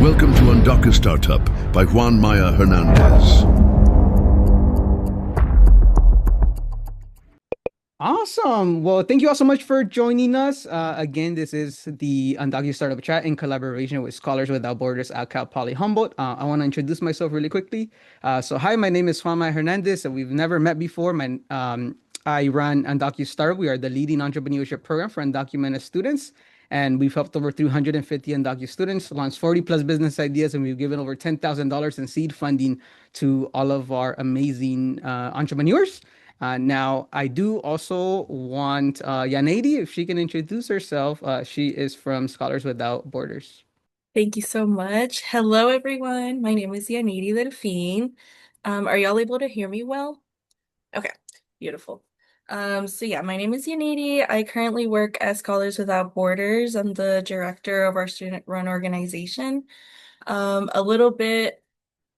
Welcome to Undocumented Startup by Juan Maya Hernandez. Awesome. Well, thank you all so much for joining us. Again, this is the Undocumented Startup Chat in collaboration with Scholars Without Borders at Cal Poly Humboldt. I want to introduce myself really quickly. Hi, my name is Juan Maya Hernandez. We've never met before. I run Undocumented Startup. We are the leading entrepreneurship program for undocumented students. And we've helped over 350 undocumented students launch 40 plus business ideas, and we've given over $10,000 in seed funding to all of our amazing entrepreneurs. Now, I do also want Yanady, if she can introduce herself. She is from Scholars Without Borders. Thank you so much. Hello, everyone. My name is Yanidi Delphine. Are y'all able to hear me well? Okay, beautiful. My name is Yanidi. I currently work at Scholars Without Borders. I'm the director of our student-run organization. A little bit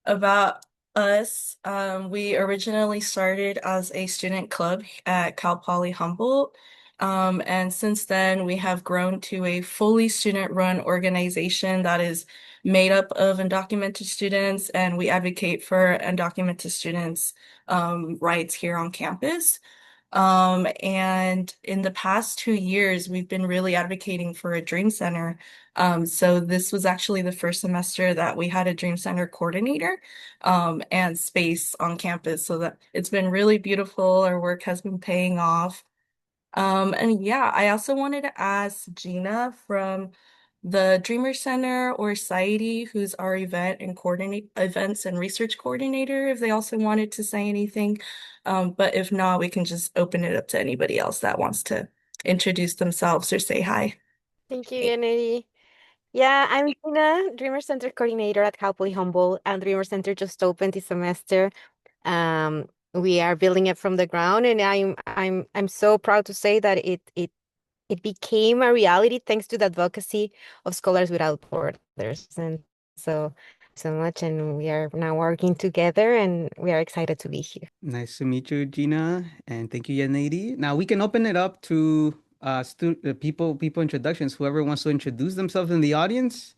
about us. We originally started as a student club at Cal Poly Humboldt. And since then, we have grown to a fully student-run organization that is made up of undocumented students, and we advocate for undocumented students' rights here on campus. And in the past 2 years, we've been really advocating for a Dream Center. So this was actually the first semester that we had a Dream Center coordinator, and space on campus. So that it's been really beautiful. Our work has been paying off. And yeah, I also wanted to ask Gina from the Dreamer Center or Society, who's our events and research coordinator, if they also wanted to say anything. But if not, we can just open it up to anybody else that wants to introduce themselves or say hi. Thank you, Kennedy. Yeah, I'm Gina, Dreamer Center coordinator at Cowboy Humble, and Dreamer Center just opened this semester. We are building it from the ground, and I'm so proud to say that it became a reality thanks to the advocacy of Scholars Without Borders, and so much, and we are now working together, and we are excited to be here. Nice to meet you, Gina, and thank you, Yanady. Now we can open it up to people introductions. Whoever wants to introduce themselves in the audience,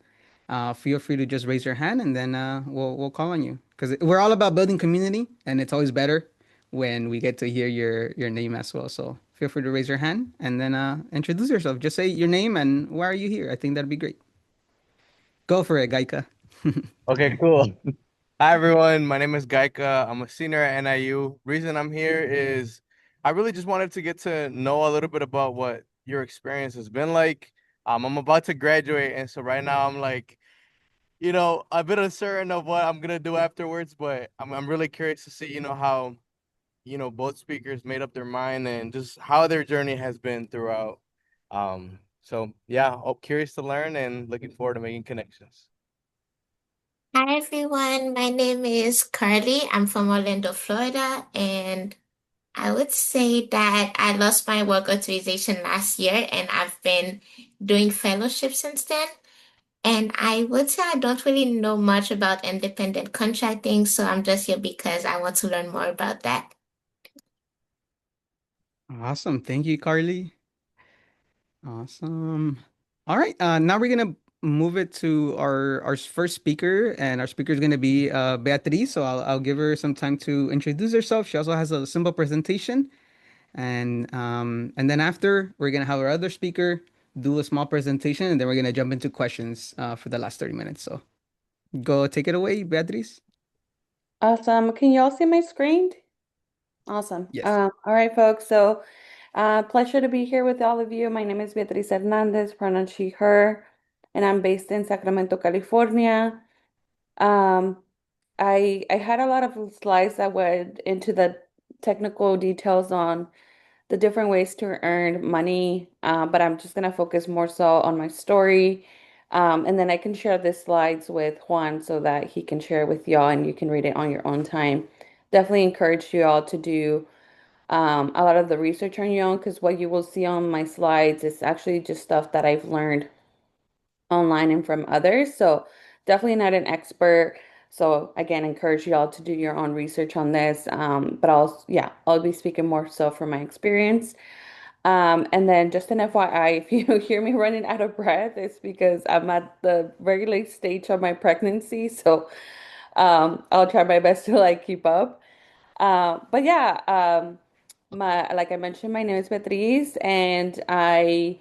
feel free to just raise your hand, and then we'll call on you because we're all about building community, and it's always better when we get to hear your name as well. So feel free to raise your hand and then introduce yourself. Just say your name and why are you here. I think that'd be great. Go for it, Gaika. Okay, cool. Hi everyone, my name is Gaika. I'm a senior at NIU. Reason I'm here is I really just wanted to get to know a little bit about what your experience has been like. I'm about to graduate, and so right now I'm like, a bit uncertain of what I'm gonna do afterwards, but I'm really curious to see, how, both speakers made up their mind and just how their journey has been throughout. So yeah, curious to learn and looking forward to making connections. Hi everyone, my name is Carly. I'm from Orlando, Florida, and I would say that I lost my work authorization last year and I've been doing fellowship since then. And I would say I don't really know much about independent contracting, so I'm just here because I want to learn more about that. Awesome. Thank you, Carly. Awesome. All right. Now we're gonna move it to our first speaker, and our speaker is gonna be Beatriz. So I'll give her some time to introduce herself. She also has a simple presentation, and then after we're gonna have our other speaker do a small presentation, and then we're gonna jump into questions for the last 30 minutes. So go take it away, Beatriz. Awesome. Can y'all see my screen? Awesome. Yes. All right, folks. Pleasure to be here with all of you. My name is Beatriz Hernandez, pronoun she, her, and I'm based in Sacramento, California. Um, I had a lot of slides that went into the technical details on the different ways to earn money, but I'm just gonna focus more so on my story. And then I can share the slides with Juan so that he can share it with y'all and you can read it on your own time. Definitely encourage you all to do a lot of the research on your own because what you will see on my slides is actually just stuff that I've learned online and from others. So definitely not an expert. So again, encourage you all to do your own research on this. But I'll be speaking more so from my experience. And then just an FYI, if you hear me running out of breath, it's because I'm at the very late stage of my pregnancy. So I'll try my best to like keep up. But yeah, my like I mentioned, my name is Beatriz, and I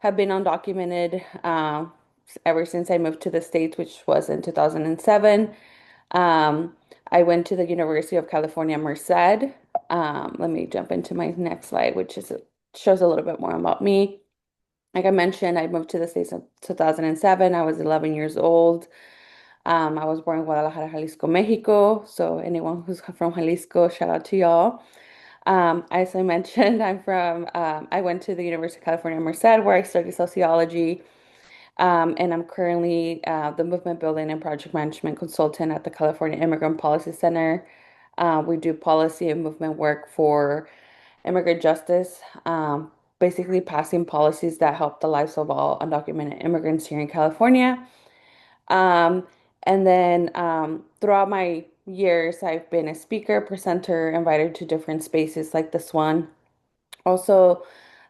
have been undocumented ever since I moved to the States, which was in 2007. Um, I went to the University of California, Merced. Let me jump into my next slide, which is shows a little bit more about me. Like I mentioned, I moved to the States in 2007. I was 11 years old. I was born in Guadalajara, Jalisco, Mexico. So anyone who's from Jalisco, shout out to y'all. As I mentioned, I went to the University of California, Merced, where I studied sociology. And I'm currently the movement building and project management consultant at the California Immigrant Policy Center. We do policy and movement work for immigrant justice, basically passing policies that help the lives of all undocumented immigrants here in California. Um, and then throughout my years, I've been a speaker, presenter, invited to different spaces like this one. Also,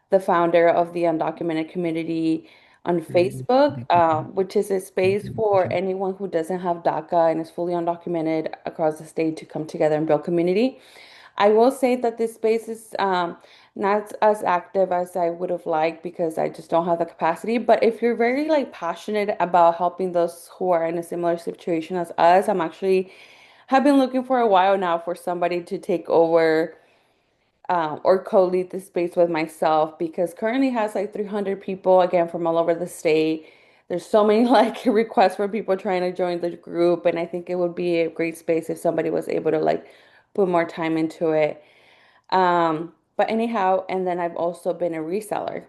the founder of the undocumented community on Facebook, which is a space for anyone who doesn't have DACA and is fully undocumented across the state to come together and build community. I will say that this space is not as active as I would have liked because I just don't have the capacity. But if you're very like passionate about helping those who are in a similar situation as us, I'm actually have been looking for a while now for somebody to take over or co-lead the space with myself because currently has like 300 people again from all over the state. There's so many like requests for people trying to join the group, and I think it would be a great space if somebody was able to like put more time into it. But anyhow, and then I've also been a reseller.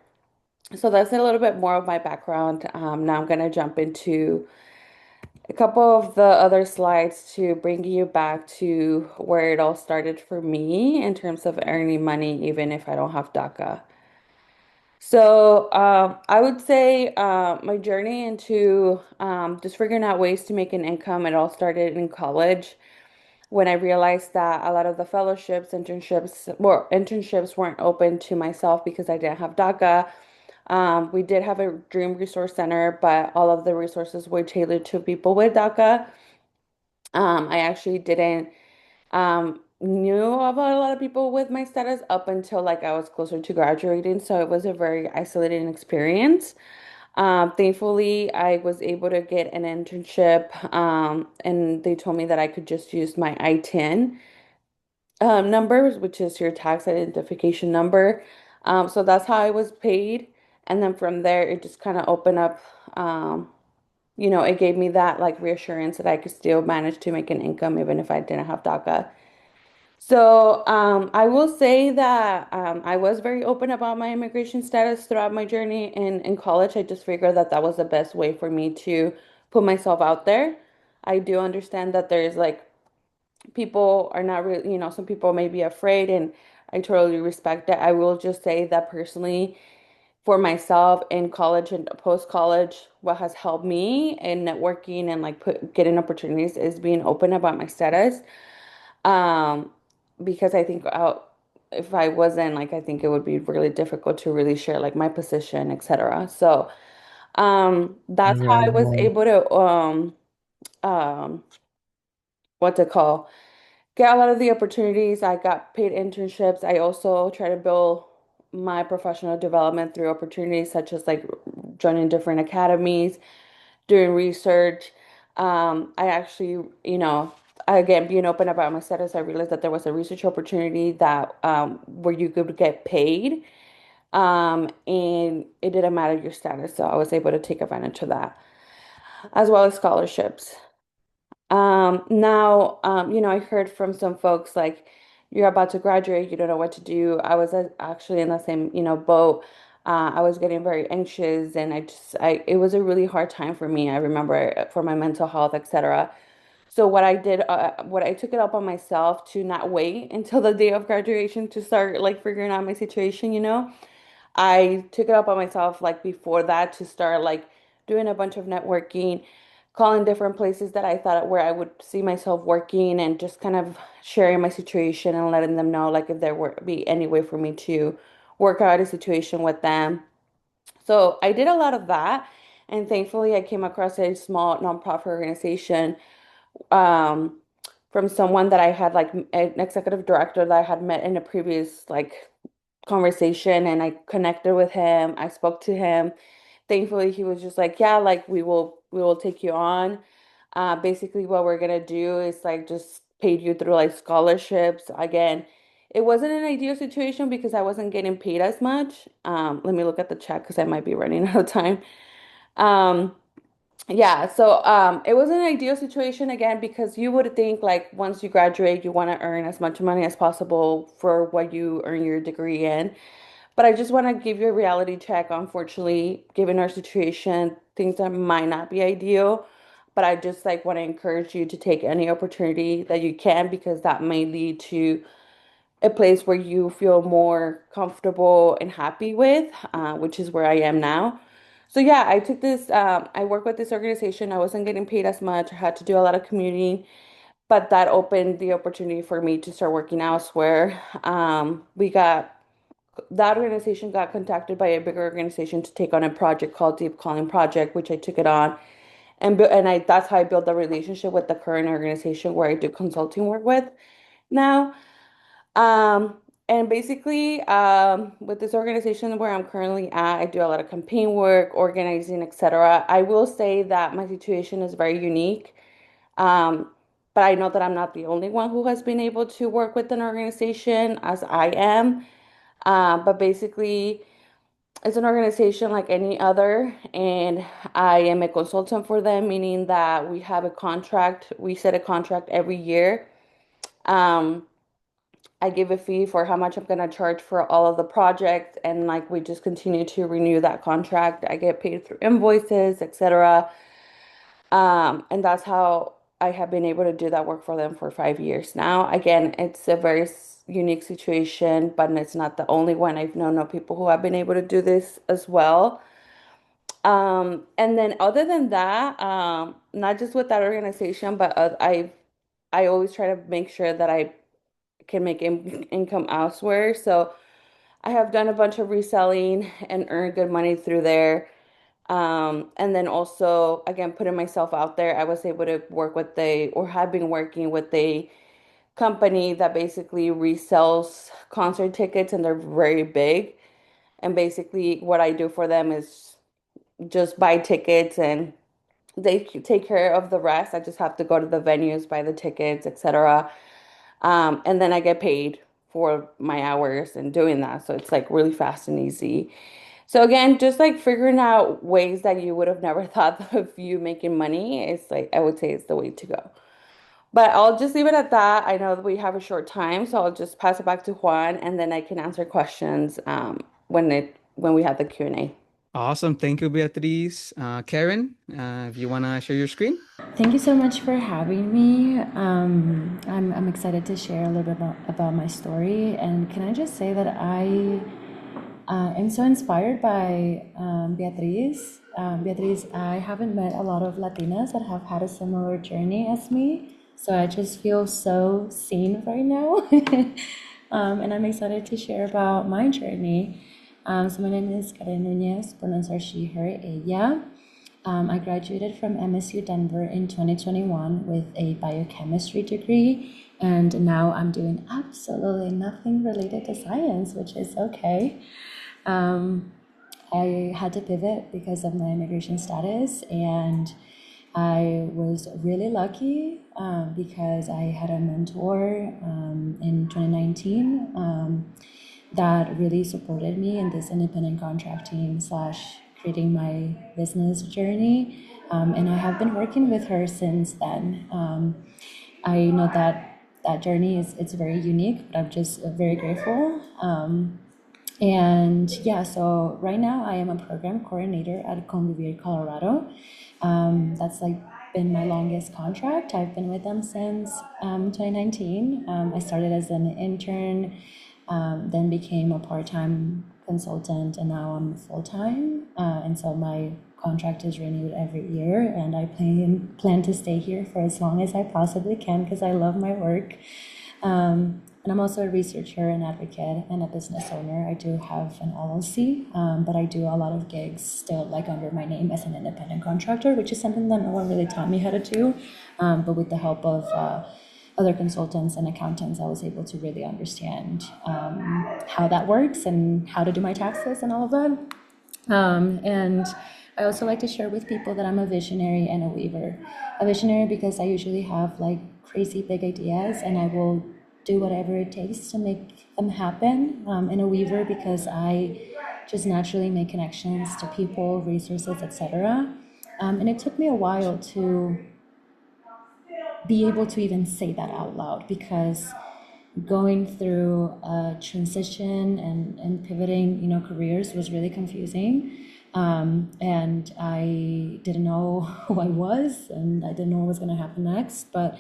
So that's a little bit more of my background. Now I'm gonna jump into a couple of the other slides to bring you back to where it all started for me in terms of earning money, even if I don't have DACA. So I would say my journey into just figuring out ways to make an income, it all started in college when I realized that a lot of the fellowships, internships weren't open to myself because I didn't have DACA. We did have a Dream Resource Center, but all of the resources were tailored to people with DACA. I actually didn't knew about a lot of people with my status up until like I was closer to graduating, so it was a very isolating experience. Thankfully, I was able to get an internship, and they told me that I could just use my I-10 numbers, which is your tax identification number. So that's how I was paid. And then from there, it just kind of opened up, it gave me that like reassurance that I could still manage to make an income even if I didn't have DACA. So I will say that I was very open about my immigration status throughout my journey in college. I just figured that that was the best way for me to put myself out there. I do understand that there's like people are not really, some people may be afraid, and I totally respect that. I will just say that personally, for myself in college and post-college, what has helped me in networking and like getting opportunities is being open about my status. Um, because I think if I wasn't, like, I think it would be really difficult to really share like my position, etc. So, that's how I was able to um, what's it called? Get a lot of the opportunities. I got paid internships. I also try to build my professional development through opportunities such as like joining different academies, doing research. I actually, again, being open about my status, I realized that there was a research opportunity that where you could get paid, and it didn't matter your status. So I was able to take advantage of that, as well as scholarships. Now, I heard from some folks like you're about to graduate, you don't know what to do. I was actually in the same, boat. I was getting very anxious, and it was a really hard time for me. I remember for my mental health, etc. So what I took it up on myself to not wait until the day of graduation to start like figuring out my situation. I took it up on myself like before that to start like doing a bunch of networking, calling different places that I thought where I would see myself working and just kind of sharing my situation and letting them know like if there were be any way for me to work out a situation with them. So I did a lot of that. And thankfully, I came across a small nonprofit organization um, from someone that I had like an executive director that I had met in a previous like conversation, and I connected with him. I spoke to him. Thankfully, he was just like, yeah, like we will take you on. Basically what we're gonna do is like just pay you through like scholarships. Again, it wasn't an ideal situation because I wasn't getting paid as much. Let me look at the chat because I might be running out of time. Um, yeah, so it was an ideal situation again because you would think like once you graduate, you want to earn as much money as possible for what you earn your degree in. But I just want to give you a reality check. Unfortunately, given our situation, things that might not be ideal. But I just like want to encourage you to take any opportunity that you can because that may lead to a place where you feel more comfortable and happy with, which is where I am now. So yeah, I took this, I work with this organization. I wasn't getting paid as much. I had to do a lot of commuting, but that opened the opportunity for me to start working elsewhere. That organization got contacted by a bigger organization to take on a project called Deep Calling Project, which I took it on. And that's how I built the relationship with the current organization where I do consulting work with now. Um, and basically, with this organization where I'm currently at, I do a lot of campaign work, organizing, etc. I will say that my situation is very unique. Um, but I know that I'm not the only one who has been able to work with an organization as I am. But basically, it's an organization like any other, and I am a consultant for them, meaning that we have a contract. We set a contract every year. Um, I give a fee for how much I'm gonna charge for all of the projects, and like we just continue to renew that contract. I get paid through invoices, etc. And that's how I have been able to do that work for them for 5 years now. Again, it's a very unique situation, but it's not the only one. I've known of people who have been able to do this as well. And then other than that, not just with that organization, but I always try to make sure that I can make income elsewhere. So I have done a bunch of reselling and earned good money through there. And then also, again, putting myself out there, I was able to work with or have been working with a company that basically resells concert tickets, and they're very big. And basically, what I do for them is just buy tickets, and they take care of the rest. I just have to go to the venues, buy the tickets, etc. And then I get paid for my hours and doing that. So it's like really fast and easy. So again, just like figuring out ways that you would have never thought of you making money is like I would say it's the way to go. But I'll just leave it at that. I know that we have a short time, so I'll just pass it back to Juan, and then I can answer questions when we have the Q&A. Awesome. Thank you, Beatriz. Karen, if you want to share your screen. Thank you so much for having me. I'm excited to share a little bit about my story. And can I just say that I am so inspired by Beatriz. Beatriz, I haven't met a lot of Latinas that have had a similar journey as me. So I just feel so seen right now. And I'm excited to share about my journey. So my name is Karen Nuñez, pronouns are she, her, ella. I graduated from MSU Denver in 2021 with a biochemistry degree, and now I'm doing absolutely nothing related to science, which is okay. I had to pivot because of my immigration status, and I was really lucky because I had a mentor in 2019 that really supported me in this independent contracting slash creating my business journey. And I have been working with her since then. I know that that journey it's very unique, but I'm just very grateful. And yeah, so right now I am a program coordinator at Convivir, Colorado. That's like been my longest contract. I've been with them since 2019. I started as an intern, then became a part-time consultant, and now I'm full-time. And so my contract is renewed every year, and I plan to stay here for as long as I possibly can because I love my work. And I'm also a researcher, an advocate, and a business owner. I do have an LLC, but I do a lot of gigs still like under my name as an independent contractor, which is something that no one really taught me how to do. But with the help of other consultants and accountants, I was able to really understand how that works and how to do my taxes and all of that. And I also like to share with people that I'm a visionary and a weaver. A visionary because I usually have like crazy big ideas and I will do whatever it takes to make them happen. And a weaver because I just naturally make connections to people, resources, etc. And it took me a while to be able to even say that out loud because going through a transition and pivoting, careers was really confusing. And I didn't know who I was and I didn't know what was going to happen next. But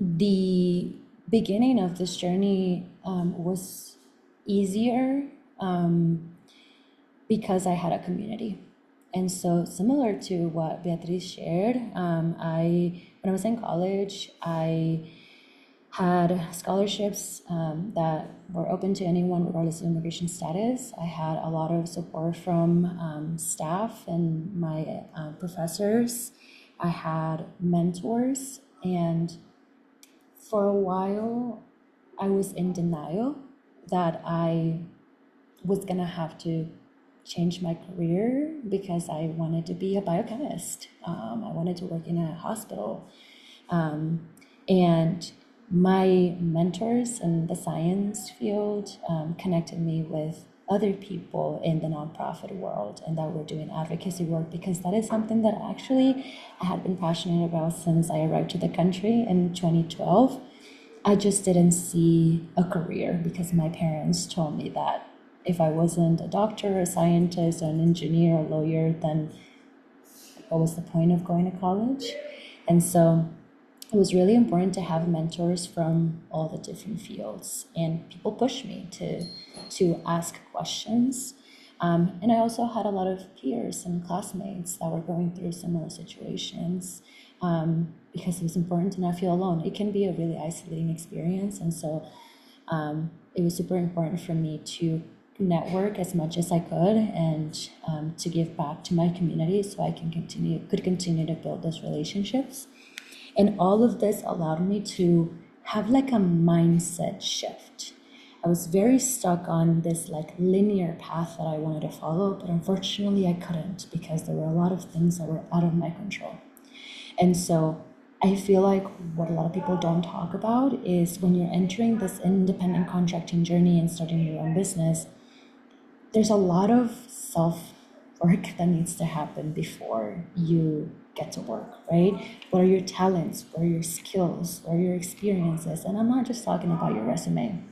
the beginning of this journey was easier because I had a community. And so similar to what Beatriz shared, when I was in college, I had scholarships that were open to anyone regardless of immigration status. I had a lot of support from staff and my professors. I had mentors, and for a while, I was in denial that I was gonna have to change my career because I wanted to be a biochemist. I wanted to work in a hospital. And my mentors in the science field connected me with other people in the nonprofit world and that were doing advocacy work because that is something that actually I had been passionate about since I arrived to the country in 2012. I just didn't see a career because my parents told me that if I wasn't a doctor, a scientist, or an engineer, or lawyer, then what was the point of going to college? And so it was really important to have mentors from all the different fields, and people pushed me to ask questions. And I also had a lot of peers and classmates that were going through similar situations because it was important to not feel alone. It can be a really isolating experience, and so it was super important for me to network as much as I could and to give back to my community so I could continue to build those relationships. And all of this allowed me to have like a mindset shift. I was very stuck on this like linear path that I wanted to follow, but unfortunately I couldn't because there were a lot of things that were out of my control. And so I feel like what a lot of people don't talk about is when you're entering this independent contracting journey and starting your own business, there's a lot of self-work that needs to happen before you get to work, right? What are your talents? What are your skills? What are your experiences? And I'm not just talking about your resume.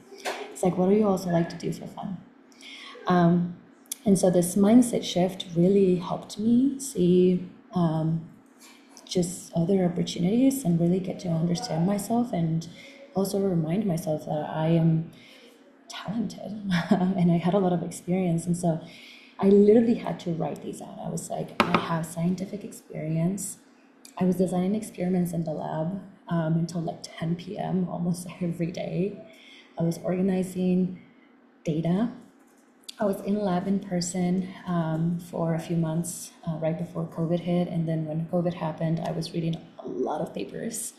It's like, what do you also like to do for fun? And so this mindset shift really helped me see just other opportunities and really get to understand myself and also remind myself that I am talented and I had a lot of experience. And so I literally had to write these out. I was like, I have scientific experience. I was designing experiments in the lab until like 10 p.m. almost every day. I was organizing data. I was in lab in person for a few months right before COVID hit. And then when COVID happened, I was reading a lot of papers.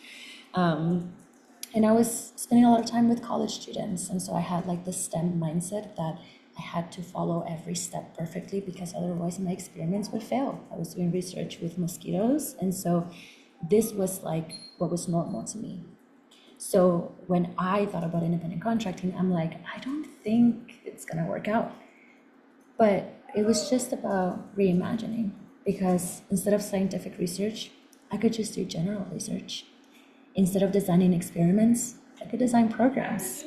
And I was spending a lot of time with college students. And so I had like this STEM mindset that I had to follow every step perfectly because otherwise my experiments would fail. I was doing research with mosquitoes. And so this was like what was normal to me. So when I thought about independent contracting, I'm like, I don't think it's gonna work out. But it was just about reimagining because instead of scientific research, I could just do general research. Instead of designing experiments, I could design programs.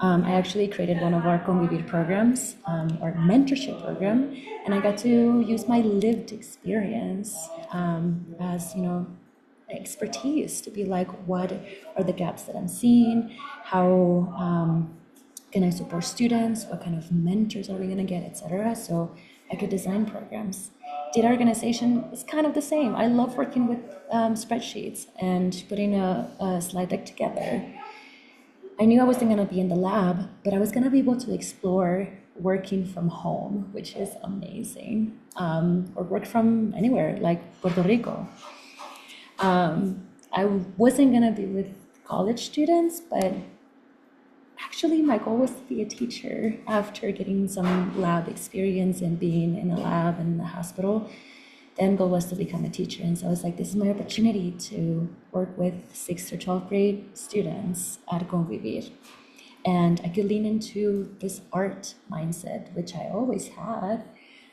I actually created one of our Convivir programs, or mentorship program, and I got to use my lived experience as, expertise to be like, what are the gaps that I'm seeing? How can I support students? What kind of mentors are we gonna get, etc. So I could design programs. Data organization is kind of the same. I love working with spreadsheets and putting a slide deck together. I knew I wasn't going to be in the lab, but I was going to be able to explore working from home, which is amazing, or work from anywhere like Puerto Rico. I wasn't going to be with college students, but actually my goal was to be a teacher after getting some lab experience and being in a lab and in the hospital. The end goal was to become a teacher. And so I was like, this is my opportunity to work with 6th or 12th grade students at Convivir. And I could lean into this art mindset, which I always had,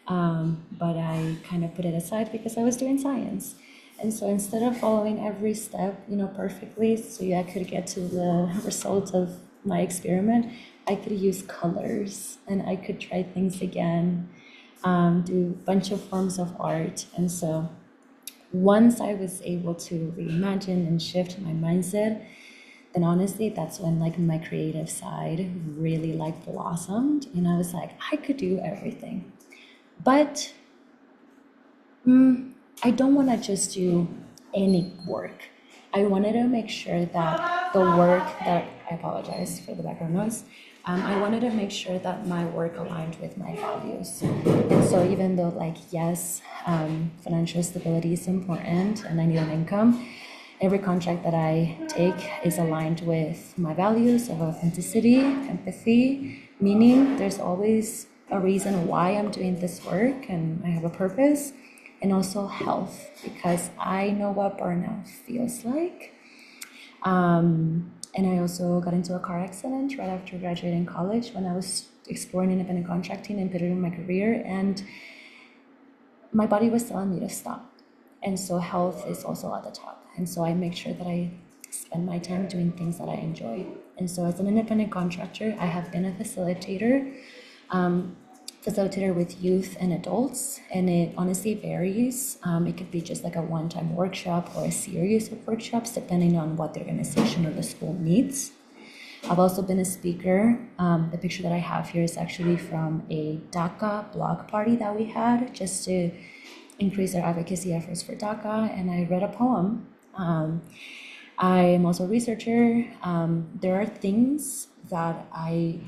but I kind of put it aside because I was doing science. And so instead of following every step, perfectly, so I could get to the result of my experiment, I could use colors and I could try things again, do a bunch of forms of art. And so once I was able to reimagine and shift my mindset, then honestly, that's when like my creative side really like blossomed. And I was like, I could do everything. But I don't want to just do any work. I wanted to make sure that the work that, I apologize for the background noise, I wanted to make sure that my work aligned with my values. And so even though like, yes, financial stability is important and I need an income, every contract that I take is aligned with my values of authenticity, empathy, meaning there's always a reason why I'm doing this work and I have a purpose, and also health, because I know what burnout feels like. And I also got into a car accident right after graduating college when I was exploring independent contracting and pivoting my career, and my body was telling me to stop. And so health is also at the top. And so I make sure that I spend my time doing things that I enjoy. And so as an independent contractor, I have been a facilitator with youth and adults, and it honestly varies. It could be just like a one-time workshop or a series of workshops depending on what the organization or the school needs. I've also been a speaker. The picture that I have here is actually from a DACA block party that we had just to increase our advocacy efforts for DACA, and I read a poem. I am also a researcher. There are things that I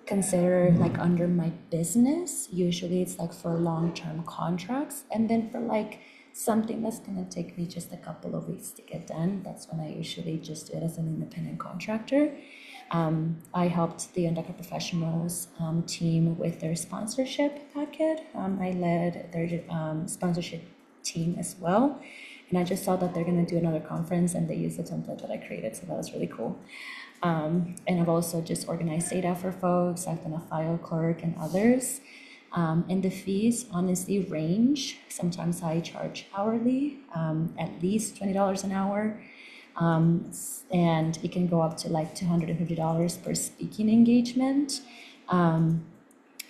consider like under my business. Usually it's like for long-term contracts, and then for like something that's gonna take me just a couple of weeks to get done, that's when I usually just do it as an independent contractor. I helped the undocumented professionals team with their sponsorship packet. I led their sponsorship team as well. And I just saw that they're going to do another conference and they used the template that I created. So that was really cool. And I've also just organized data for folks. I've been a file clerk and others. And the fees honestly range. Sometimes I charge hourly, at least $20 an hour. And it can go up to like $250 per speaking engagement.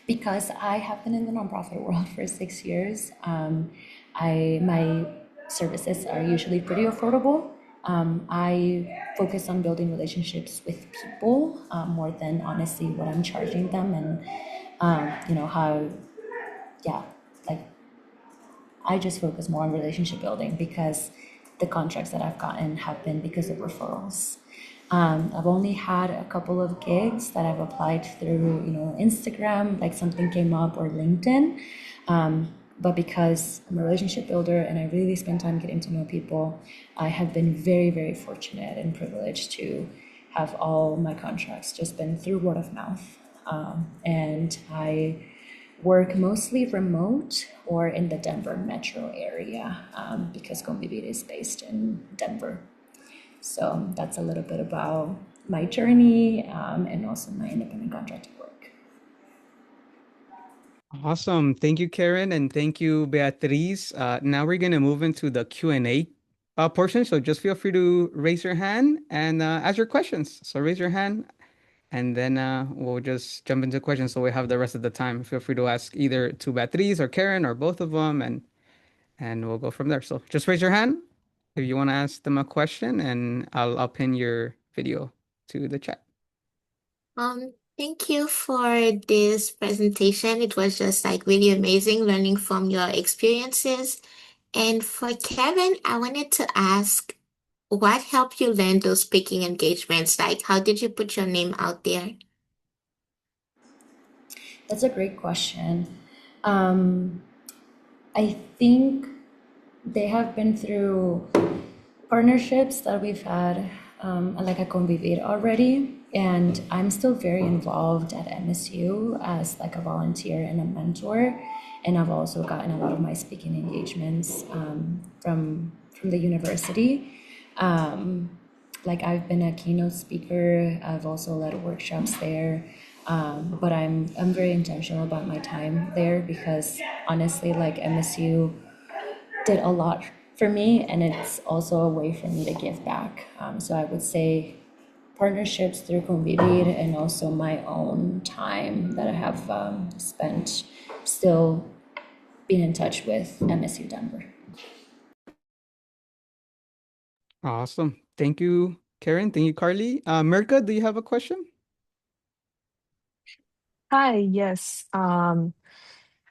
Because I have been in the nonprofit world for 6 years, my services are usually pretty affordable. I focus on building relationships with people more than honestly what I'm charging them, and like I just focus more on relationship building because the contracts that I've gotten have been because of referrals. I've only had a couple of gigs that I've applied through, Instagram, like something came up, or LinkedIn. But because I'm a relationship builder and I really spend time getting to know people, I have been very, very fortunate and privileged to have all my contracts just been through word of mouth. And I work mostly remote or in the Denver metro area because Convivir is based in Denver. So that's a little bit about my journey and also my independent contracting work. Awesome. Thank you, Karen, and thank you, Beatriz. Now we're going to move into the Q&A portion. So just feel free to raise your hand and ask your questions. So raise your hand and then we'll just jump into questions so we have the rest of the time. Feel free to ask either to Beatriz or Karen or both of them, and we'll go from there. So just raise your hand if you want to ask them a question, and I'll pin your video to the chat. Thank you for this presentation. It was just like really amazing learning from your experiences. And for Kevin, I wanted to ask, what helped you land those speaking engagements? Like, how did you put your name out there? That's a great question. Um, I think they have been through partnerships that we've had, like a Convivir already, and I'm still very involved at MSU as like a volunteer and a mentor, and I've also gotten a lot of my speaking engagements from the university. Um, like I've been a keynote speaker. I've also led workshops there. But I'm very intentional about my time there because honestly, like MSU did a lot for me, and it's also a way for me to give back. So I would say partnerships through Convivir and also my own time that I have spent still being in touch with MSU Denver. Awesome. Thank you, Karen. Thank you, Carly. Mirka, do you have a question? Hi, yes.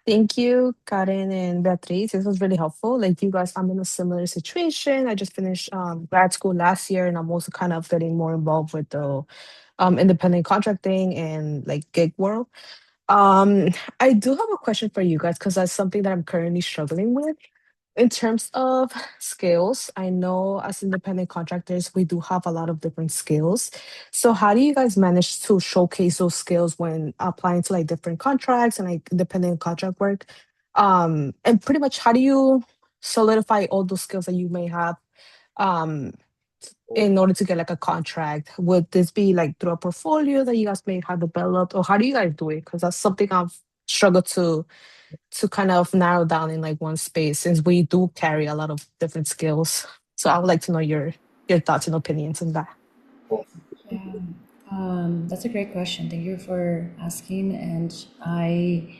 Thank you, Karen and Beatriz. This was really helpful. Like you guys, I'm in a similar situation. I just finished grad school last year, and I'm also kind of getting more involved with the independent contracting and like gig world. Um, I do have a question for you guys because that's something that I'm currently struggling with. In terms of skills, I know as independent contractors, we do have a lot of different skills. So how do you guys manage to showcase those skills when applying to like different contracts and like independent contract work? And pretty much how do you solidify all those skills that you may have um in order to get like a contract? Would this be like through a portfolio that you guys may have developed, or how do you guys do it? Because that's something I've struggled to kind of narrow down in like one space since we do carry a lot of different skills. So I would like to know your thoughts and opinions on that. Yeah, that's a great question. Thank you for asking. And I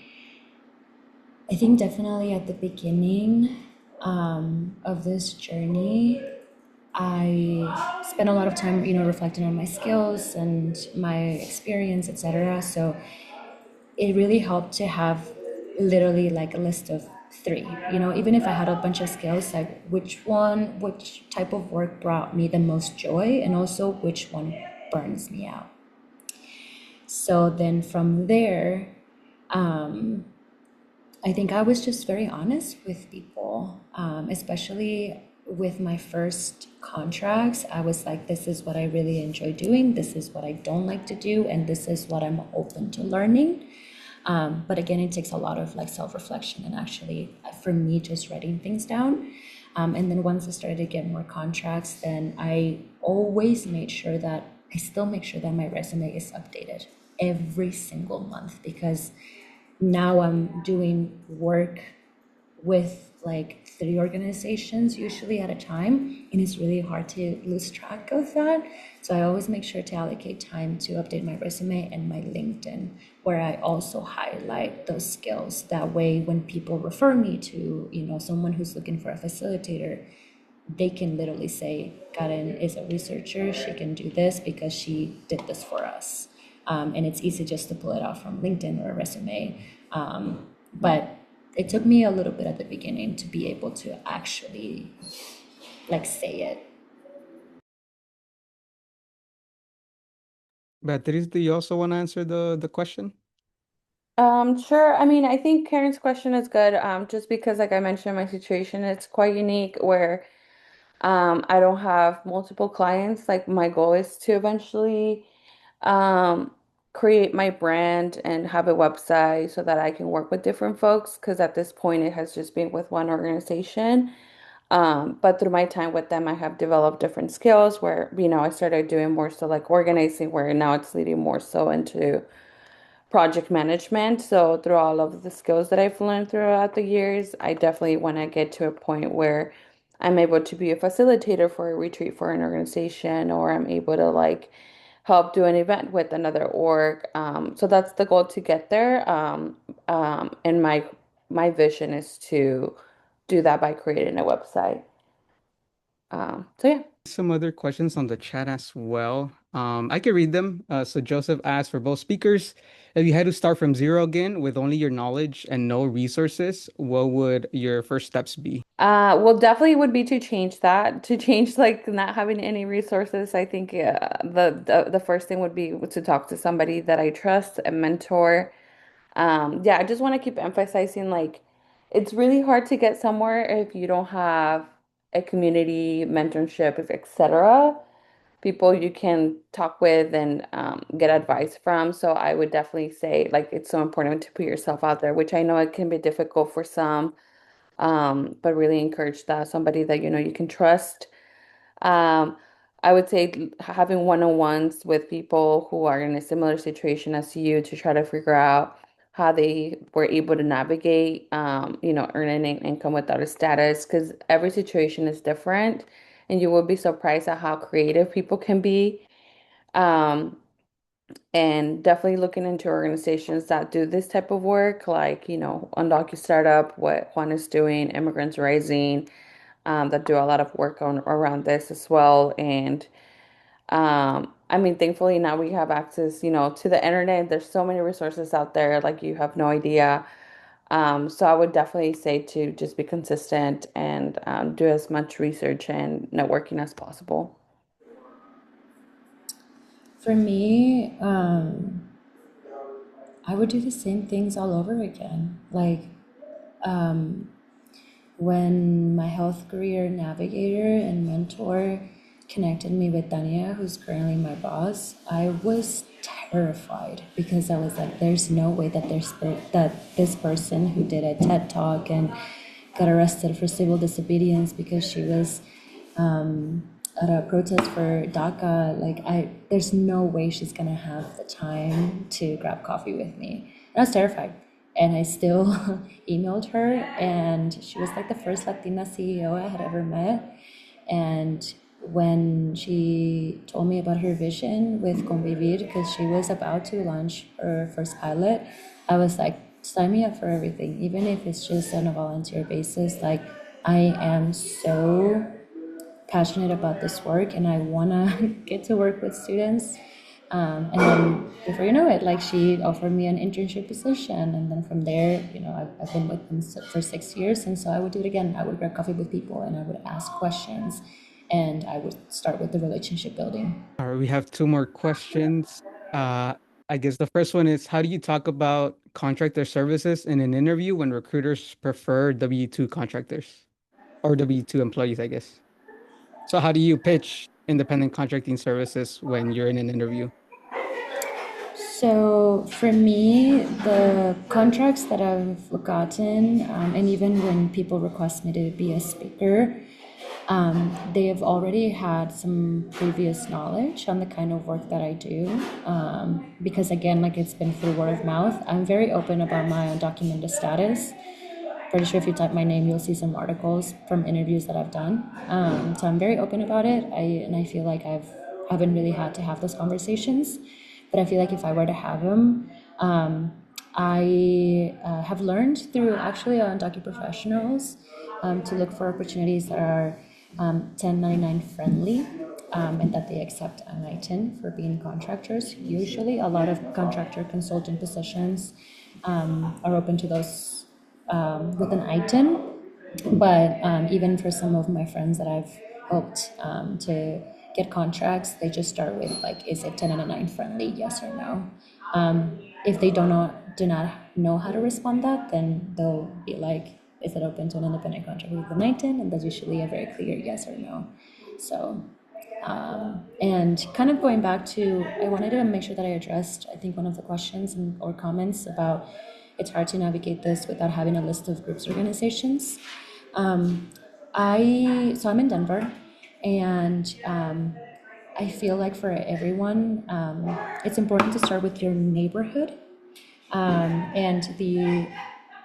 think definitely at the beginning of this journey, I spent a lot of time, reflecting on my skills and my experience, etc. So it really helped to have literally like a list of three. Even if I had a bunch of skills, like which type of work brought me the most joy, and also which one burns me out. So then from there, um, I think I was just very honest with people, especially with my first contracts. I was like, this is what I really enjoy doing, this is what I don't like to do, and this is what I'm open to learning. But again, it takes a lot of like self-reflection and actually, for me, just writing things down. And then once I started to get more contracts, then I always made sure that I still make sure that my resume is updated every single month, because now I'm doing work with like three organizations usually at a time, and it's really hard to lose track of that. So I always make sure to allocate time to update my resume and my LinkedIn, where I also highlight those skills. That way, when people refer me to, someone who's looking for a facilitator, they can literally say, Karen is a researcher, she can do this because she did this for us. And it's easy just to pull it out from LinkedIn or a resume. But it took me a little bit at the beginning to be able to actually like say it. Beatriz, do you also want to answer the question? Sure. I mean, I think Karen's question is good. Just because, like I mentioned, my situation it's quite unique where I don't have multiple clients. Like my goal is to eventually um create my brand and have a website so that I can work with different folks. Because at this point, it has just been with one organization. But through my time with them, I have developed different skills where, I started doing more so like organizing, where now it's leading more so into project management. So through all of the skills that I've learned throughout the years, I definitely want to get to a point where I'm able to be a facilitator for a retreat for an organization, or I'm able to like help do an event with another org. So that's the goal to get there. And my vision is to do that by creating a website. So yeah. Some other questions on the chat as well. I can read them. So Joseph asked for both speakers, if you had to start from zero again with only your knowledge and no resources, what would your first steps be? Well, definitely would be to change that, to change like not having any resources. I think the first thing would be to talk to somebody that I trust, a mentor. Yeah, I just want to keep emphasizing like it's really hard to get somewhere if you don't have a community, mentorship, etc. People you can talk with and get advice from. So I would definitely say like it's so important to put yourself out there, which I know it can be difficult for some, but really encourage that somebody that you know you can trust. Um, I would say having one-on-ones with people who are in a similar situation as you to try to figure out how they were able to navigate, earning an income without a status, because every situation is different, and you will be surprised at how creative people can be. Um, and definitely looking into organizations that do this type of work, like, Undocu Startup, what Juan is doing, Immigrants Rising, that do a lot of work on around this as well. And I mean, thankfully now we have access, to the internet. There's so many resources out there, like you have no idea. So I would definitely say to just be consistent and do as much research and networking as possible. For me, I would do the same things all over again. Like when my health career navigator and mentor connected me with Tania, who's currently my boss, I was terrified because I was like, there's no way that this person who did a TED talk and got arrested for civil disobedience because she was at a protest for DACA, there's no way she's gonna have the time to grab coffee with me. And I was terrified. And I still emailed her, and she was like the first Latina CEO I had ever met. And when she told me about her vision with Convivir, because she was about to launch her first pilot, I was like, sign me up for everything, even if it's just on a volunteer basis. Like, I am so passionate about this work and I want to get to work with students. And then before you know it, like she offered me an internship position. And then from there, I've been with them for 6 years. And so I would do it again. I would grab coffee with people and I would ask questions and I would start with the relationship building. All right, we have two more questions. I guess the first one is, how do you talk about contractor services in an interview when recruiters prefer W-2 contractors or W-2 employees, I guess? So how do you pitch independent contracting services when you're in an interview? So for me, the contracts that I've gotten, and even when people request me to be a speaker, they have already had some previous knowledge on the kind of work that I do. Because again, like it's been through word of mouth. I'm very open about my undocumented status. Pretty sure if you type my name, you'll see some articles from interviews that I've done. So I'm very open about it. I feel like haven't really had to have those conversations, but I feel like if I were to have them, I have learned through actually on DocuProfessionals to look for opportunities that are 1099 friendly, and that they accept an I-10 for being contractors. Usually, a lot of contractor consultant positions are open to those with an I-10, but even for some of my friends that I've helped to get contracts, they just start with like, is it 1099 friendly, yes or no? If they do not know how to respond that, then they'll be like, is it open to an independent contract with an I-10? And that's usually a very clear yes or no. So and kind of going back to, I wanted to make sure that I addressed, I think, one of the questions or comments about it's hard to navigate this without having a list of groups organizations. So I'm in Denver, and I feel like for everyone, it's important to start with your neighborhood and the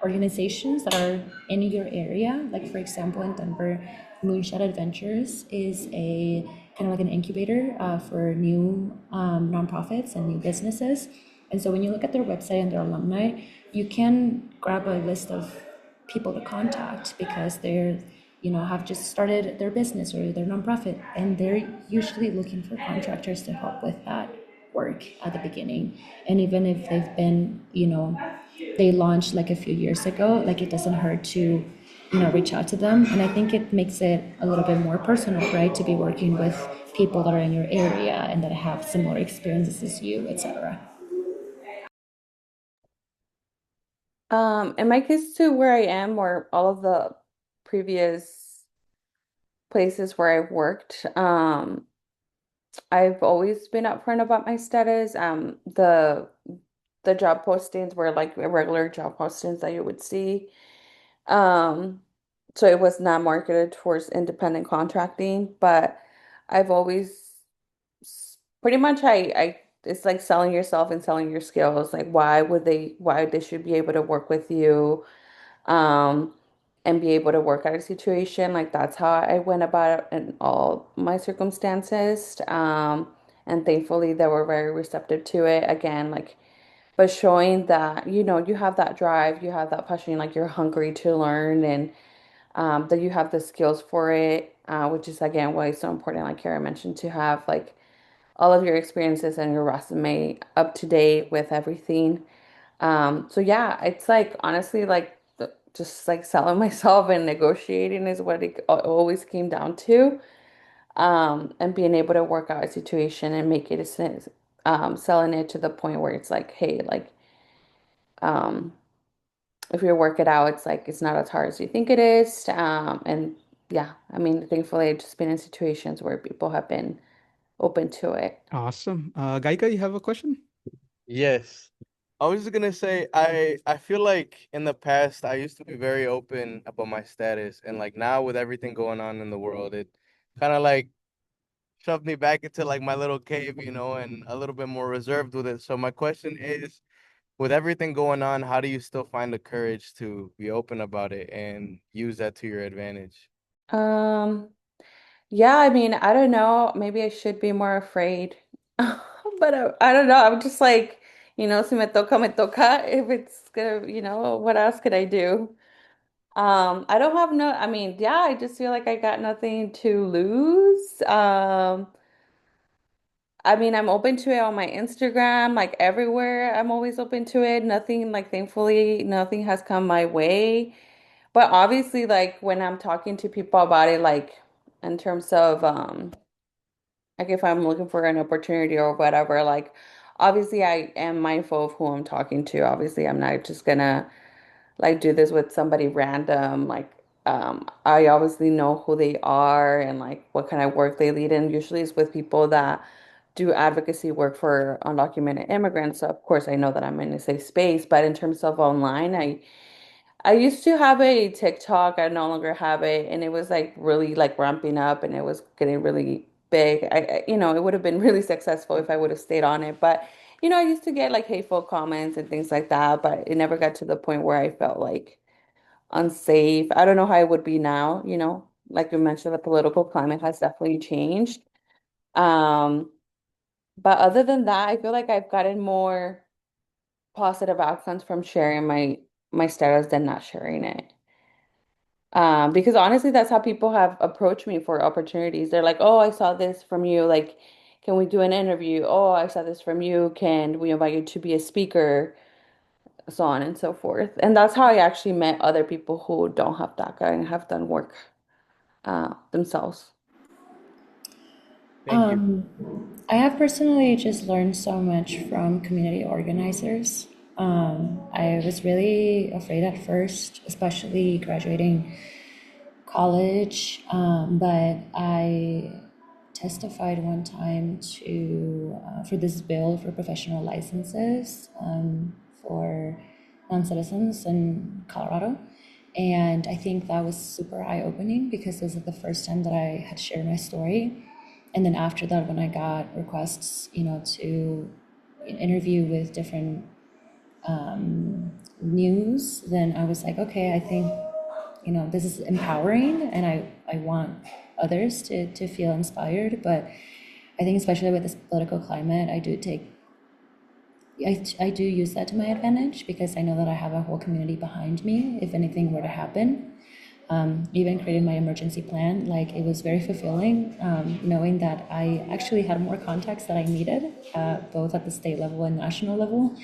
organizations that are in your area. Like for example, in Denver, Moonshot Adventures is a kind of like an incubator for new nonprofits and new businesses. And so when you look at their website and their alumni, you can grab a list of people to contact because they're have just started their business or their nonprofit, and they're usually looking for contractors to help with that work at the beginning. And even if they've been, they launched like a few years ago, like it doesn't hurt to, reach out to them. And I think it makes it a little bit more personal, right? To be working with people that are in your area and that have similar experiences as you, etc. In my case too, where I am, or all of the previous places where I've worked, I've always been upfront about my status. The job postings were like regular job postings that you would see. Um, so it was not marketed towards independent contracting, but I've always pretty much I it's like selling yourself and selling your skills. Like why they should be able to work with you, um, and be able to work out a situation. Like that's how I went about it in all my circumstances. And thankfully they were very receptive to it. Again, like but showing that, you have that drive, you have that passion, like you're hungry to learn and that you have the skills for it, which is again why it's so important, like Kara mentioned, to have like all of your experiences and your resume up to date with everything. So yeah, it's like honestly like just like selling myself and negotiating is what it always came down to. And being able to work out a situation and make it a sense, selling it to the point where it's like, hey, like um if you work it out, it's like it's not as hard as you think it is. And yeah, I mean, thankfully I've just been in situations where people have been open to it. Awesome. Gaika, you have a question? Yes. I was just gonna say I feel like in the past I used to be very open about my status, and like now with everything going on in the world, it kind of like shoved me back into like my little cave, and a little bit more reserved with it. So my question is, with everything going on, how do you still find the courage to be open about it and use that to your advantage? Um, yeah, I mean, I don't know. Maybe I should be more afraid. But I don't know. I'm just like, si me toca, me toca. If it's gonna, what else could I do? I don't have no, I mean, yeah, I just feel like I got nothing to lose. I mean, I'm open to it on my Instagram, like everywhere. I'm always open to it. Nothing, like, thankfully, nothing has come my way. But obviously, like, when I'm talking to people about it, like, in terms of, like, if I'm looking for an opportunity or whatever, like, obviously, I am mindful of who I'm talking to. Obviously, I'm not just gonna like do this with somebody random. Like, I obviously know who they are and like what kind of work they lead in. Usually it's with people that do advocacy work for undocumented immigrants. So of course I know that I'm in a safe space. But in terms of online, I used to have a TikTok. I no longer have it, and it was like really like ramping up, and it was getting really big. It would have been really successful if I would have stayed on it. But I used to get like hateful comments and things like that, but it never got to the point where I felt like unsafe. I don't know how it would be now, like you mentioned, the political climate has definitely changed. Um, but other than that, I feel like I've gotten more positive outcomes from sharing my status than not sharing it. Because honestly, that's how people have approached me for opportunities. They're like, "Oh, I saw this from you. Like, can we do an interview? Oh, I saw this from you. Can we invite you to be a speaker?" So on and so forth. And that's how I actually met other people who don't have DACA and have done work themselves. Thank you. I have personally just learned so much from community organizers. I was really afraid at first, especially graduating college, but I testified one time to for this bill for professional licenses for non-citizens in Colorado. And I think that was super eye-opening because this is the first time that I had shared my story. And then after that, when I got requests, to interview with different news, then I was like, okay, I think, this is empowering, and I want others to feel inspired. But I think especially with this political climate, I do use that to my advantage because I know that I have a whole community behind me if anything were to happen. Even creating my emergency plan, like it was very fulfilling, knowing that I actually had more contacts that I needed, both at the state level and national level.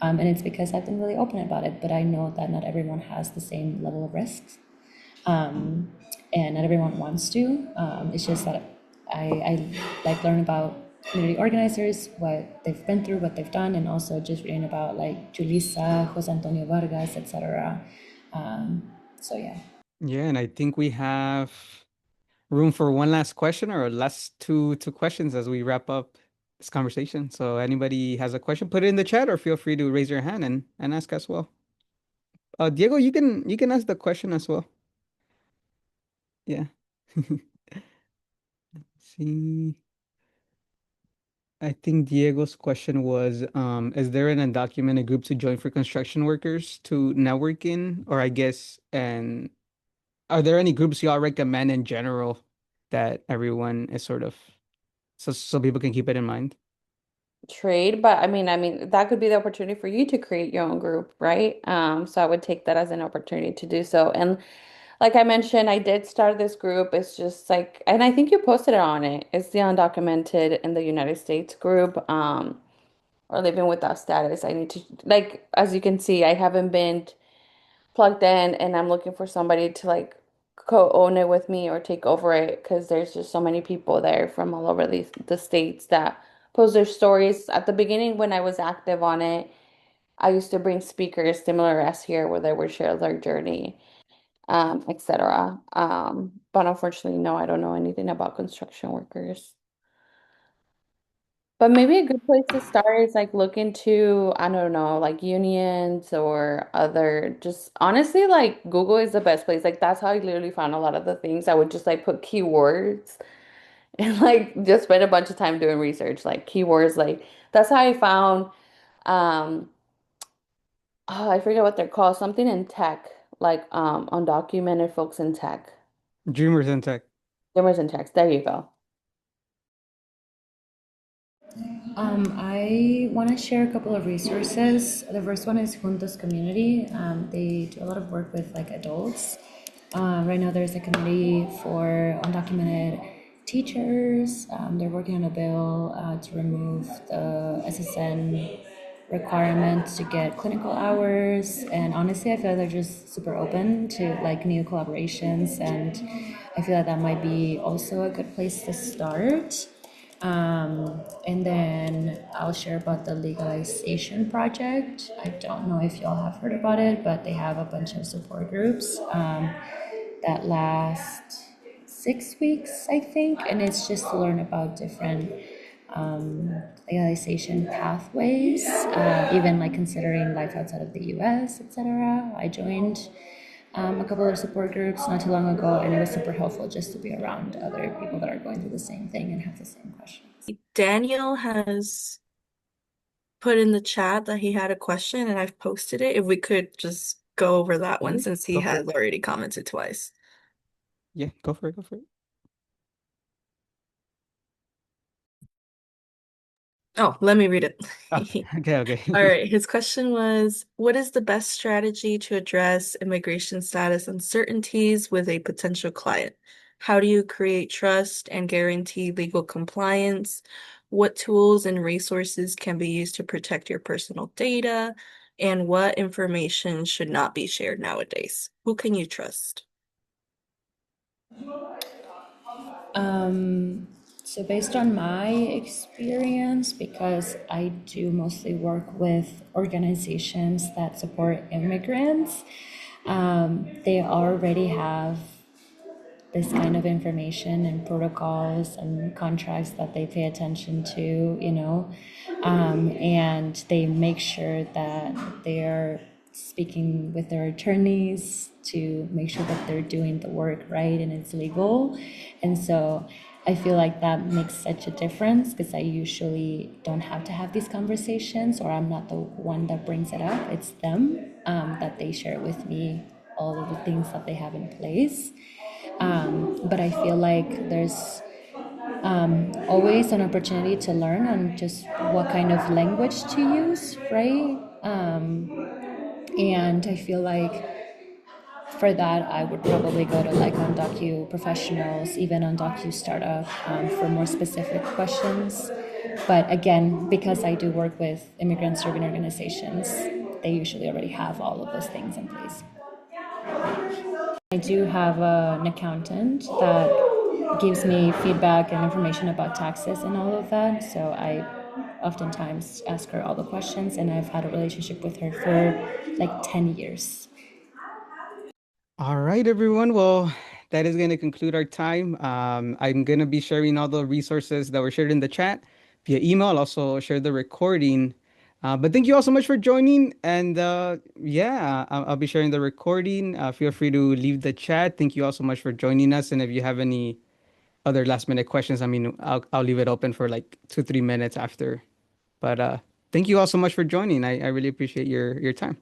And it's because I've been really open about it, but I know that not everyone has the same level of risks, and not everyone wants to. It's just that I like learn about community organizers, what they've been through, what they've done, and also just reading about like Julissa, Jose Antonio Vargas, etc. So yeah. Yeah, and I think we have room for one last question or last two questions as we wrap up this conversation. So anybody has a question, put it in the chat or feel free to raise your hand and ask as well. Diego, you can ask the question as well. Yeah. See, I think Diego's question was, is there an undocumented group to join for construction workers to network in? Or I guess, and are there any groups y'all recommend in general that everyone is sort of so people can keep it in mind? Trade, but I mean that could be the opportunity for you to create your own group, right? So I would take that as an opportunity to do so. And like I mentioned, I did start this group. It's just like, and I think you posted it on it. It's the undocumented in the United States group, or living without status. I need to, like, as you can see, I haven't been plugged in, and I'm looking for somebody to like co-own it with me or take over it because there's just so many people there from all over the states that post their stories. At the beginning, when I was active on it, I used to bring speakers similar as here where they would share their journey, etc. But unfortunately, no, I don't know anything about construction workers. But maybe a good place to start is like look into, I don't know, like unions or other, just honestly, like Google is the best place. Like that's how I literally found a lot of the things. I would just like put keywords and like just spend a bunch of time doing research, like keywords. Like that's how I found, um, oh, I forget what they're called, something in tech, like undocumented folks in tech. Dreamers in tech. Gamers in tech. There you go. I want to share a couple of resources. The first one is Juntos Community. They do a lot of work with like adults. Right now, there's a committee for undocumented teachers. They're working on a bill to remove the SSN requirement to get clinical hours. And honestly, I feel like they're just super open to like new collaborations, and I feel like that might be also a good place to start. And then I'll share about the legalization project. I don't know if y'all have heard about it, but they have a bunch of support groups that last 6 weeks, I think, and it's just to learn about different legalization pathways, even like considering life outside of the US, etc. I joined a couple of support groups not too long ago, and it was super helpful just to be around other people that are going through the same thing and have the same questions. Daniel has put in the chat that he had a question and I've posted it. If we could just go over that one Yeah, since he go for has it. already commented twice. Yeah, go for it. Go for it. Oh, let me read it. Okay, okay. All right. His question was, what is the best strategy to address immigration status uncertainties with a potential client? How do you create trust and guarantee legal compliance? What tools and resources can be used to protect your personal data? And what information should not be shared nowadays? Who can you trust? So based on my experience, because I do mostly work with organizations that support immigrants, they already have this kind of information and protocols and contracts that they pay attention to, and they make sure that they're speaking with their attorneys to make sure that they're doing the work right and it's legal. And so I feel like that makes such a difference because I usually don't have to have these conversations, or I'm not the one that brings it up. It's them that they share with me all of the things that they have in place. But I feel like there's always an opportunity to learn on just what kind of language to use, right? And I feel like For that, I would probably go to like Undocu Professionals, even Undocu Startup, for more specific questions. But again, because I do work with immigrant serving organizations, they usually already have all of those things in place. I do have an accountant that gives me feedback and information about taxes and all of that. So I oftentimes ask her all the questions, and I've had a relationship with her for like 10 years. All right, everyone. Well, that is going to conclude our time. I'm going to be sharing all the resources that were shared in the chat via email. I'll also share the recording. But thank you all so much for joining. And yeah, I'll be sharing the recording. Feel free to leave the chat. Thank you all so much for joining us. And if you have any other last minute questions, I mean, I'll leave it open for like 2, 3 minutes after. But thank you all so much for joining. I really appreciate your time.